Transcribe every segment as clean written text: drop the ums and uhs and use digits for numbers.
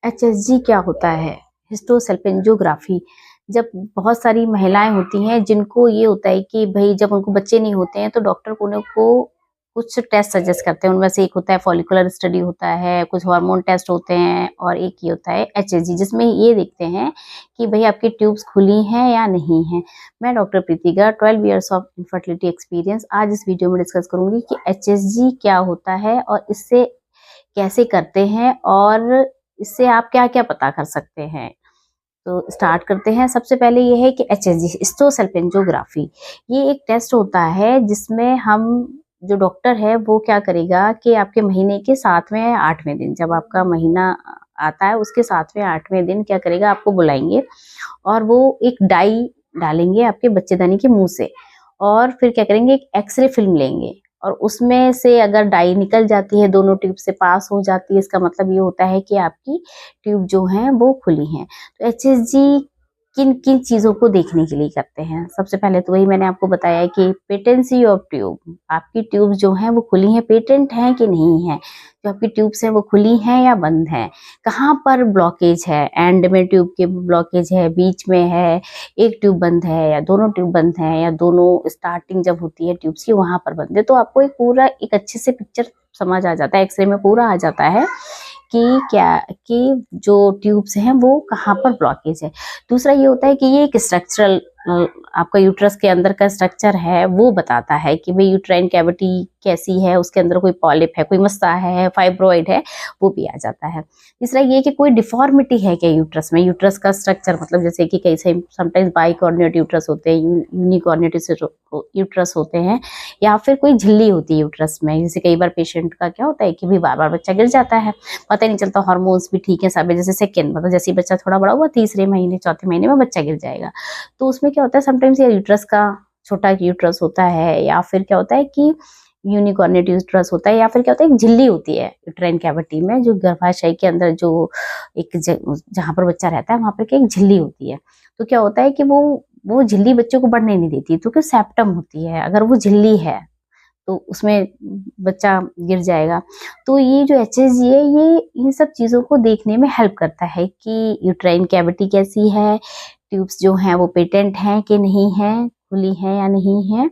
HSG क्या होता है? हिस्टोसल्फिंगोग्राफी। जब बहुत सारी महिलाएं होती हैं जिनको ये होता है कि भाई जब उनको बच्चे नहीं होते हैं तो डॉक्टर उनको कुछ टेस्ट सजेस्ट करते हैं। उनमें से एक होता है फॉलिकुलर स्टडी होता है, कुछ हार्मोन टेस्ट होते हैं और एक ये होता है HSG, जिसमें ये देखते हैं कि भाई आपकी ट्यूब्स खुली हैं या नहीं है। मैं doctor Preeti Garg, 12 years of infertility experience. आज इस वीडियो में डिस्कस करूंगी कि HSG क्या होता है और इससे कैसे करते हैं और इससे आप क्या क्या पता कर सकते हैं। तो स्टार्ट करते हैं। सबसे पहले ये है कि HSG, हिस्टोसल्फिंगोग्राफी, ये एक टेस्ट होता है जिसमें हम जो डॉक्टर है वो क्या करेगा कि आपके महीने के 7वें या 8वें दिन, जब आपका महीना आता है उसके 7वें 8वें दिन क्या करेगा, आपको बुलाएंगे और वो एक डाई डालेंगे आपके बच्चेदानी के मुंह से और फिर क्या करेंगे, एक एक्सरे फिल्म लेंगे और उसमें से अगर डाई निकल जाती है, दोनों ट्यूब से पास हो जाती है, इसका मतलब ये होता है कि आपकी ट्यूब जो है वो खुली है। तो HSG किन किन चीजों को देखने के लिए करते हैं? सबसे पहले तो वही मैंने आपको बताया कि पेटेंसी ऑफ ट्यूब, आपकी ट्यूब जो है वो खुली है, पेटेंट है कि नहीं है, जो आपकी ट्यूब्स है वो खुली हैं या बंद है, कहाँ पर ब्लॉकेज है, एंड में ट्यूब के ब्लॉकेज है, बीच में है, एक ट्यूब बंद है या दोनों ट्यूब बंद है या दोनों स्टार्टिंग जब होती है ट्यूब्स की वहां पर बंद है। तो आपको एक पूरा एक अच्छे से पिक्चर समझ आ जाता है, एक्सरे में पूरा आ जाता है कि क्या कि जो ट्यूब्स हैं वो कहाँ पर ब्लॉकेज है। दूसरा ये होता है कि ये एक स्ट्रक्चरल, आपका यूट्रस के अंदर का स्ट्रक्चर है वो बताता है कि भाई यूट्राइन कैविटी कैसी है, उसके अंदर कोई पॉलिप है, कोई मस्सा है, फाइब्रॉइड है, वो भी आ जाता है। तीसरा ये कि कोई डिफॉर्मिटी है क्या यूट्रस में, यूट्रस का स्ट्रक्चर, मतलब जैसे कि कई समटाइम्स बाइकॉर्निएट यूट्रस होते हैं, यूनिकॉर्निएट यूट्रस होते हैं, या फिर कोई झिल्ली होती है यूट्रस में। जैसे कई बार पेशेंट का क्या होता है कि भी बार बार बच्चा गिर जाता है, पता ही नहीं चलता, हार्मोन्स भी ठीक है सब है, जैसे सेकेंड मतलब जैसे बच्चा थोड़ा बड़ा हुआ, तीसरे महीने चौथे महीने में बच्चा गिर जाएगा। तो उसमें क्या होता है, समटाइम्स ये यूट्रस का छोटा यूट्रस होता है, या फिर क्या होता है कि यूनिकॉर्निएट यूट्रस होता है, या फिर क्या होता है एक झिल्ली होती है यूट्राइन कैविटी में, जो गर्भाशय के अंदर जो एक जहाँ पर बच्चा रहता है वहां पर एक झिल्ली होती है। तो क्या होता है कि वो झिल्ली बच्चे को बढ़ने नहीं देती, तो क्या सेप्टम होती है, अगर वो झिल्ली है तो उसमें बच्चा गिर जाएगा। तो ये जो HSG है ये इन सब चीजों को देखने में हेल्प करता है कि यूट्राइन कैविटी कैसी है, ट्यूब्स जो हैं वो पेटेंट हैं कि नहीं है, खुली है या नहीं है।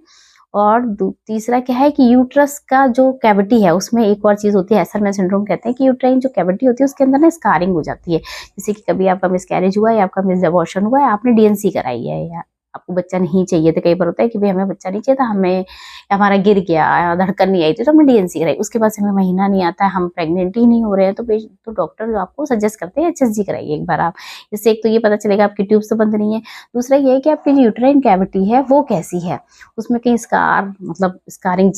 और तीसरा क्या है कि यूट्रस का जो कैविटी है उसमें एक और चीज होती है, एसरमैन सिंड्रोम कहते हैं, कि यूट्राइन जो कैविटी होती है उसके अंदर ना स्कारिंग हो जाती है। जैसे कि कभी आपका मिसकैरेज हुआ है, आपका मिस अबॉर्शन हुआ है, आपने DNC कराई है या आपको बच्चा नहीं चाहिए, तो कई बार होता है कि भाई हमें बच्चा नहीं चाहिए था, हमें हमारा गिर गया, धड़कन नहीं आई थी तो हमने DNC कराई, उसके बाद हमें महीना नहीं आता है, हम प्रेग्नेंट ही नहीं हो रहे हैं, तो डॉक्टर जो आपको सजेस्ट करते हैं HSG कराइए एक बार आप। इससे एक तो ये पता चलेगा आपकी ट्यूब्स तो बंद नहीं है, दूसरा ये है कि आपकी जो यूट्राइन कैविटी है वो कैसी है, उसमें कहीं स्कार मतलब स्कारिंग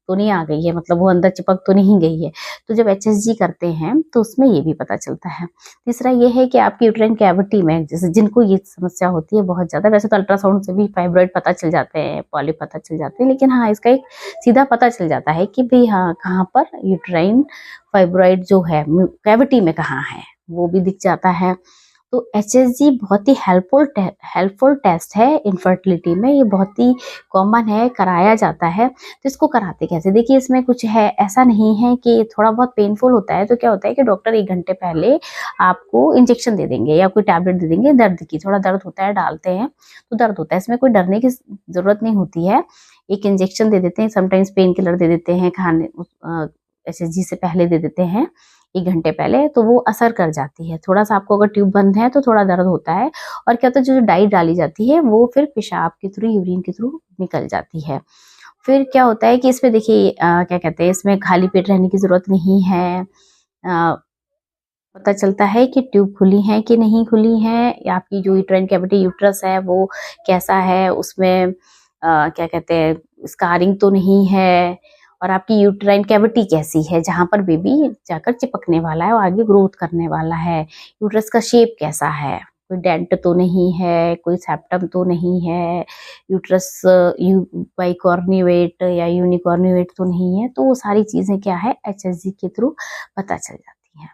तो नहीं आ गई है, मतलब वो अंदर चिपक तो नहीं गई है। तो जब HSG करते हैं तो उसमें ये भी पता चलता है। तीसरा ये है कि आपकी यूट्राइन कैविटी में, जैसे जिनको ये समस्या होती है बहुत ज्यादा, वैसे तो अल्ट्रासाउंड से भी फाइब्रॉइड पता चल जाते हैं, पॉलिप पता चल जाते हैं, लेकिन हाँ इसका एक सीधा पता चल जाता है कि भाई हाँ कहाँ पर यूट्राइन फाइब्रॉइड जो है कैविटी में कहाँ है, वो भी दिख जाता है। तो HSG बहुत ही हेल्पफुल टेस्ट है इनफर्टिलिटी में, ये बहुत ही कॉमन है, कराया जाता है। तो इसको कराते कैसे, देखिए इसमें कुछ है, ऐसा नहीं है कि थोड़ा बहुत पेनफुल होता है। तो क्या होता है कि डॉक्टर 1 घंटे पहले आपको इंजेक्शन दे देंगे या कोई टैबलेट दे देंगे दर्द की, थोड़ा दर्द होता है, डालते हैं तो दर्द होता है, इसमें कोई डरने की जरूरत नहीं होती है। एक इंजेक्शन दे देते हैं, समटाइम्स पेन किलर दे देते हैं, खाने HSG से पहले दे देते हैं 1 घंटे पहले, तो वो असर कर जाती है। थोड़ा सा आपको अगर ट्यूब बंद है तो थोड़ा दर्द होता है, और क्या होता है जो डाई डाली जाती है वो फिर पेशाब के थ्रू, यूरिन के थ्रू निकल जाती है। फिर क्या होता है कि इसमें देखिए क्या कहते हैं, इसमें खाली पेट रहने की जरूरत नहीं है। पता चलता है कि ट्यूब खुली है कि नहीं खुली है, या आपकी जो यूट्राइन कैविटी यूट्रस है वो कैसा है, उसमें क्या कहते हैं स्कारिंग तो नहीं है, और आपकी यूट्राइन कैविटी कैसी है जहां पर बेबी जाकर चिपकने वाला है और आगे ग्रोथ करने वाला है, यूट्रस का शेप कैसा है, कोई डेंट तो नहीं है, कोई सेप्टम तो नहीं है, यूट्रस बाइकॉर्निवेट या यूनिकॉर्निवेट तो नहीं है। तो वो सारी चीजें क्या है HSG के थ्रू पता चल जाती है।